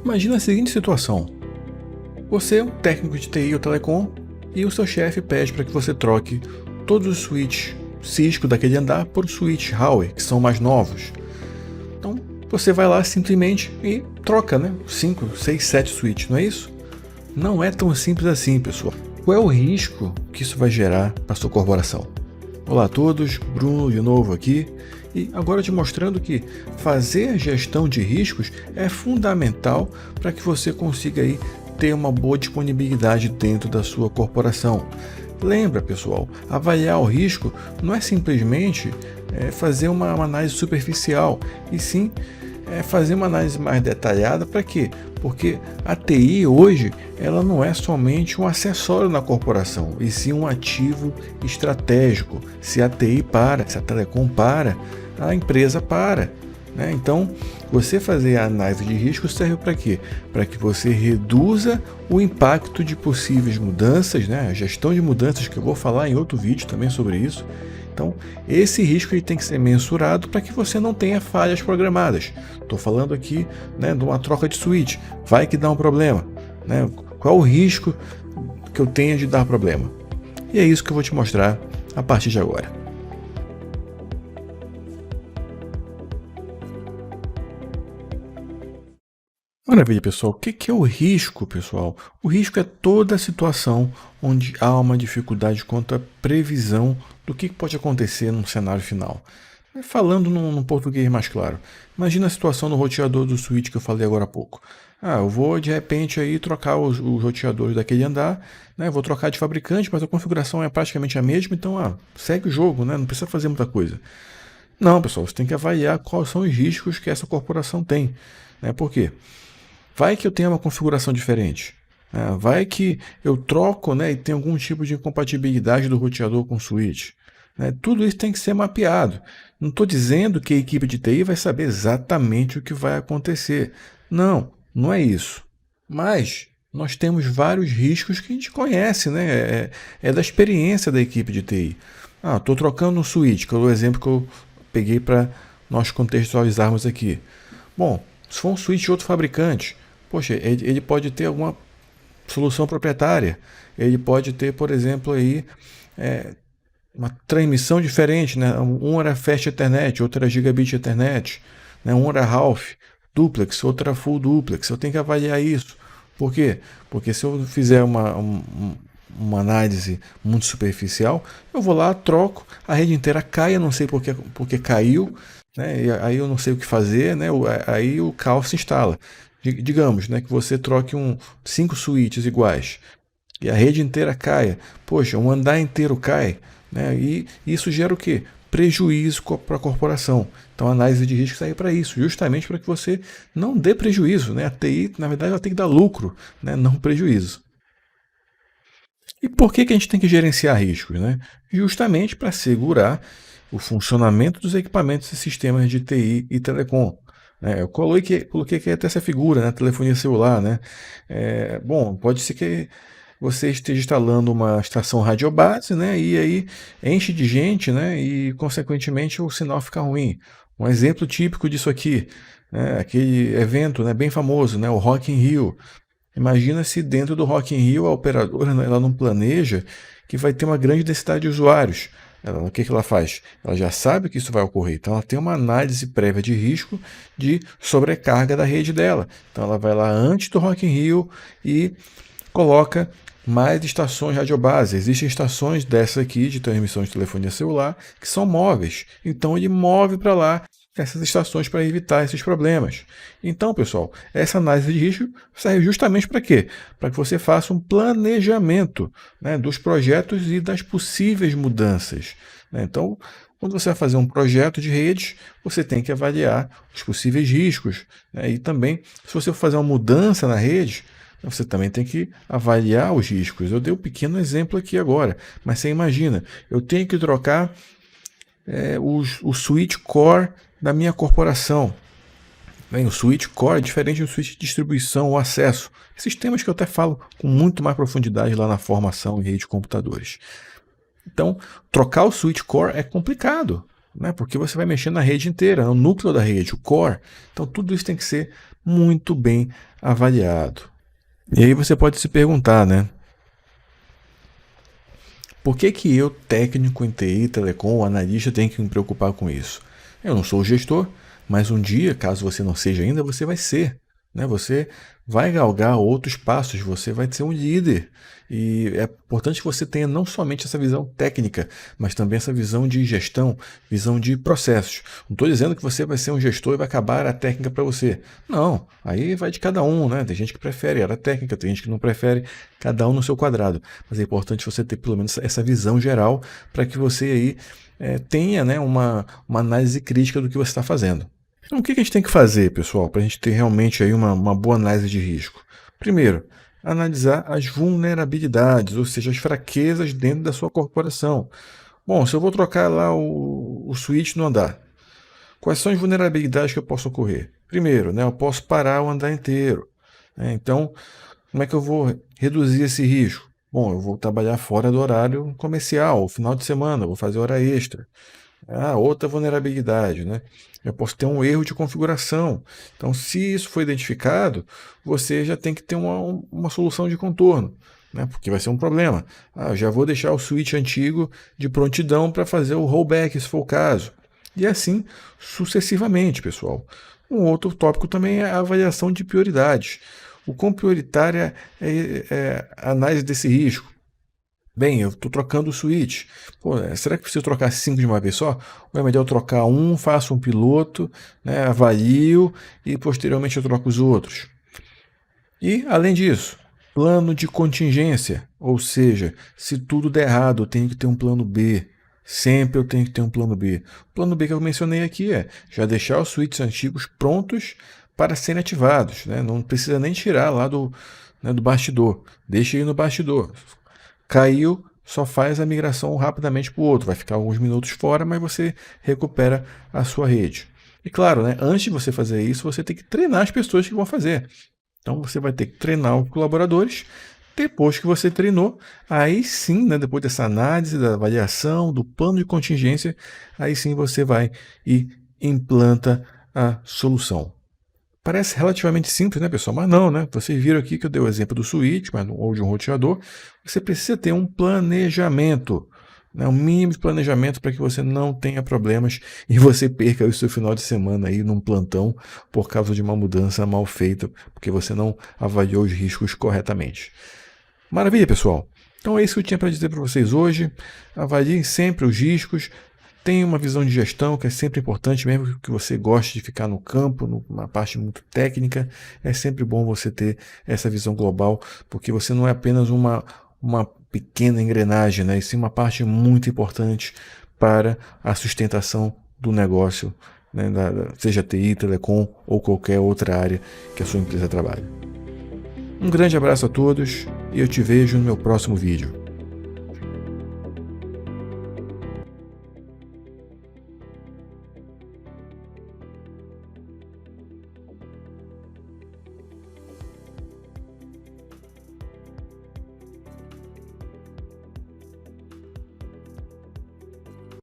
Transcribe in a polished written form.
Imagina a seguinte situação. Você é um técnico de TI ou telecom e o seu chefe pede para que você troque todos os switches Cisco daquele andar por switch Huawei, que são mais novos. Então você vai lá simplesmente e troca, né? 5, 6, 7 switches, não é isso? Não é tão simples assim, pessoal. Qual é o risco que isso vai gerar para a sua corporação? Olá a todos, Bruno de novo aqui, e agora te mostrando que fazer a gestão de riscos é fundamental para que você consiga aí ter uma boa disponibilidade dentro da sua corporação. Lembra, pessoal, avaliar o risco não é simplesmente fazer uma análise superficial, e sim fazer uma análise mais detalhada. Para quê? Porque a TI hoje ela não é somente um acessório na corporação, e sim um ativo estratégico. Se a TI para, se a telecom para, a empresa para, né? Então, você fazer a análise de risco serve para quê? Para que você reduza o impacto de possíveis mudanças, né? A gestão de mudanças, que eu vou falar em outro vídeo também sobre isso. Então, esse risco ele tem que ser mensurado para que você não tenha falhas programadas. Estou falando aqui, né, de uma troca de switch. Vai que dá um problema, né? Qual o risco que eu tenho de dar problema? E é isso que eu vou te mostrar a partir de agora. Maravilha, pessoal. O que é o risco, pessoal? O risco é toda a situação onde há uma dificuldade quanto à previsão do que pode acontecer num cenário final. Falando num português mais claro, imagina a situação no roteador do switch que eu falei agora há pouco. Eu vou de repente aí trocar os roteadores daquele andar, né? Vou trocar de fabricante, mas a configuração é praticamente a mesma, então segue o jogo, né? Não precisa fazer muita coisa. Não, pessoal, você tem que avaliar quais são os riscos que essa corporação tem, né? Por quê? Vai que eu tenho uma configuração diferente. Vai que eu troco, né, e tem algum tipo de incompatibilidade do roteador com o switch. Tudo isso tem que ser mapeado. Não estou dizendo que a equipe de TI vai saber exatamente o que vai acontecer. Não, não é isso. Mas nós temos vários riscos que a gente conhece, né? É da experiência da equipe de TI. Estou trocando um switch, que é o exemplo que eu peguei para nós contextualizarmos aqui. Bom, se for um switch de outro fabricante, poxa, ele pode ter alguma solução proprietária. Ele pode ter, por exemplo, aí, uma transmissão diferente, né? Um era Fast Ethernet, outro era Gigabit Ethernet, né? Um era Half Duplex, outro era Full Duplex. Eu tenho que avaliar isso. Por quê? Porque se eu fizer uma análise muito superficial, eu vou lá, troco, a rede inteira cai, eu não sei porque caiu, né? E aí eu não sei o que fazer, né? Aí o caos se instala. Digamos, né, que você troque 5 switches iguais e a rede inteira caia. Poxa, um andar inteiro cai, né? E isso gera o quê? Prejuízo para a corporação. Então a análise de risco sai para isso, justamente para que você não dê prejuízo, né? A TI, na verdade, ela tem que dar lucro, né? Não prejuízo. E por que a gente tem que gerenciar riscos, né? Justamente para segurar o funcionamento dos equipamentos e sistemas de TI e telecom. Eu coloquei aqui até essa figura, né? Telefonia celular, né? Bom, pode ser que você esteja instalando uma estação radiobase, né? E aí enche de gente, né? E consequentemente o sinal fica ruim. Um exemplo típico disso aqui, né? Aquele evento, né, bem famoso, né? O Rock in Rio. Imagina se dentro do Rock in Rio a operadora, né, ela não planeja que vai ter uma grande densidade de usuários. O que ela faz? Ela já sabe que isso vai ocorrer, então ela tem uma análise prévia de risco de sobrecarga da rede dela. Então ela vai lá antes do Rock in Rio e coloca mais estações radiobase. Existem estações dessa aqui de transmissão de telefonia celular que são móveis. Então ele move para lá essas estações para evitar esses problemas. Então, pessoal, essa análise de risco serve justamente para quê? Para que você faça um planejamento, né, dos projetos e das possíveis mudanças. Então, quando você vai fazer um projeto de redes, você tem que avaliar os possíveis riscos, né, e também, se você for fazer uma mudança na rede, você também tem que avaliar os riscos. Eu dei um pequeno exemplo aqui agora, mas você imagina, eu tenho que trocar o switch core da minha corporação. Bem, o switch core é diferente do switch de distribuição ou acesso. Esses temas que eu até falo com muito mais profundidade lá na formação em rede de computadores. Então, trocar o switch core é complicado. né? Porque você vai mexer na rede inteira, no núcleo da rede, o core. Então tudo isso tem que ser muito bem avaliado. E aí você pode se perguntar, né? Por que que eu, técnico em TI, telecom, analista, tenho que me preocupar com isso? Eu não sou o gestor, mas um dia, caso você não seja ainda, você vai ser. Né? Você vai galgar outros passos, você vai ser um líder. E é importante que você tenha não somente essa visão técnica, mas também essa visão de gestão, visão de processos. Não estou dizendo que você vai ser um gestor e vai acabar a técnica para você. Não, aí vai de cada um, né? Tem gente que prefere a área técnica, tem gente que não prefere, cada um no seu quadrado. Mas é importante você ter pelo menos essa visão geral para que você aí tenha, né, uma análise crítica do que você está fazendo. Então, o que a gente tem que fazer, pessoal, para a gente ter realmente aí uma boa análise de risco? Primeiro, analisar as vulnerabilidades, ou seja, as fraquezas dentro da sua corporação. Bom, se eu vou trocar lá o switch no andar, quais são as vulnerabilidades que eu posso ocorrer? Primeiro, né, eu posso parar o andar inteiro. Né? Então, como é que eu vou reduzir esse risco? Bom, eu vou trabalhar fora do horário comercial, final de semana, vou fazer hora extra. Outra vulnerabilidade, né? Eu posso ter um erro de configuração. Então, se isso foi identificado, você já tem que ter uma solução de contorno, né? Porque vai ser um problema. Eu já vou deixar o switch antigo de prontidão para fazer o rollback, se for o caso. E assim sucessivamente, pessoal. Um outro tópico também é a avaliação de prioridades. O quão prioritária é a análise desse risco? Bem, eu estou trocando o switch. Pô, será que preciso trocar 5 de uma vez só? Ou é melhor eu trocar um, faço um piloto, né, avalio e posteriormente eu troco os outros? E, além disso, plano de contingência. Ou seja, se tudo der errado, eu tenho que ter um plano B. Sempre eu tenho que ter um plano B. O plano B que eu mencionei aqui é já deixar os switches antigos prontos para serem ativados. Né? Não precisa nem tirar lá do bastidor. Deixa ele no bastidor. Caiu, só faz a migração rapidamente para o outro. Vai ficar alguns minutos fora, mas você recupera a sua rede. E claro, né, antes de você fazer isso, você tem que treinar as pessoas que vão fazer. Então você vai ter que treinar os colaboradores. Depois que você treinou, aí sim, né, depois dessa análise, da avaliação, do plano de contingência, aí sim você vai e implanta a solução. Parece relativamente simples, né, pessoal? Mas não, né? Vocês viram aqui que eu dei o exemplo do switch, ou de um roteador. Você precisa ter um planejamento, né? Um mínimo de planejamento para que você não tenha problemas e você perca o seu final de semana aí num plantão por causa de uma mudança mal feita, porque você não avaliou os riscos corretamente. Maravilha, pessoal? Então é isso que eu tinha para dizer para vocês hoje. Avaliem sempre os riscos. Tenha uma visão de gestão, que é sempre importante, mesmo que você goste de ficar no campo, numa parte muito técnica, é sempre bom você ter essa visão global, porque você não é apenas uma pequena engrenagem, né? E sim uma parte muito importante para a sustentação do negócio, né? Seja TI, telecom ou qualquer outra área que a sua empresa trabalhe. Um grande abraço a todos e eu te vejo no meu próximo vídeo.